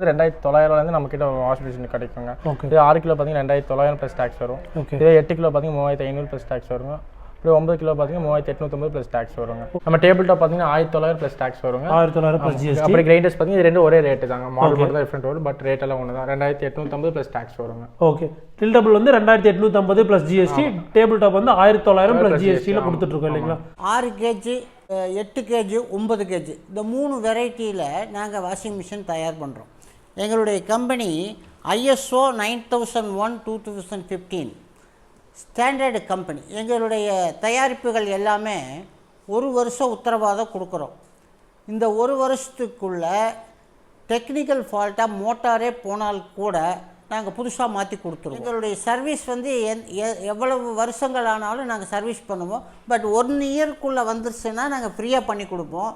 2900 நம்மக்கிட்ட wash machine கிடைக்குங்க. இது 6 கிலோ பார்த்தீங்கன்னா 2900 ப்ளஸ் டேக்ஸ் வரும். இதே 8 கிலோ பார்த்தீங்கன்னா 3500 ப்ளஸ் டேக்ஸ் வருங்க. இப்படி 9 கிலோ பார்த்தீங்கன்னா 3850 ப்ளஸ் டேக்ஸ் வருங்க. நம்ம டேபிள் டாப் பார்த்தீங்கன்னா 1900 ப்ளஸ் டேக்ஸ் வருங்க. 1900 ப்ளஸ் ஜிஎஸ்டி. அப்படி கிரைண்டர்ஸ் பார்த்தீங்கன்னா இது ரெண்டும் ஒரே ரேட்டு தாங்க. மாடல் மட்டும் தான் டிஃப்ரெண்ட் வரும், பட் ரேட் எல்லாம் ஒன்று தான். 2850 ப்ளஸ் டேக்ஸ் வருங்க. ஓகே, டில் டபுள் வந்து 2850 ப்ளஸ் ஜிஎஸ்டி, டேபிள் டாப் வந்து 1900 ப்ளஸ் ஜிஎஸ்டியில் கொடுத்துட்ருக்கோம் இல்லைங்களா? 6 கேஜி, 8 கேஜி, 9 கேஜி இந்த 3 வெரைட்டியில் நாங்கள் வாஷிங் மிஷின் தயார் பண்ணுறோம். எங்களுடைய கம்பெனி ISO 9001:2015 ஸ்டாண்டர்டு கம்பெனி. எங்களுடைய தயாரிப்புகள் எல்லாமே 1 வருஷம் உத்தரவாதம் கொடுக்குறோம். இந்த 1 வருஷத்துக்குள்ளே டெக்னிக்கல் ஃபால்ட்டாக மோட்டாரே போனால் கூட நாங்கள் புதுசாக மாற்றி கொடுத்துருவோம். எங்களுடைய சர்வீஸ் வந்து எவ்வளவு வருஷங்கள் ஆனாலும் நாங்கள் சர்வீஸ் பண்ணுவோம். பட் 1 இயர்க்குள்ளே வந்துருச்சுன்னா நாங்கள் ஃப்ரீயாக பண்ணி கொடுப்போம்.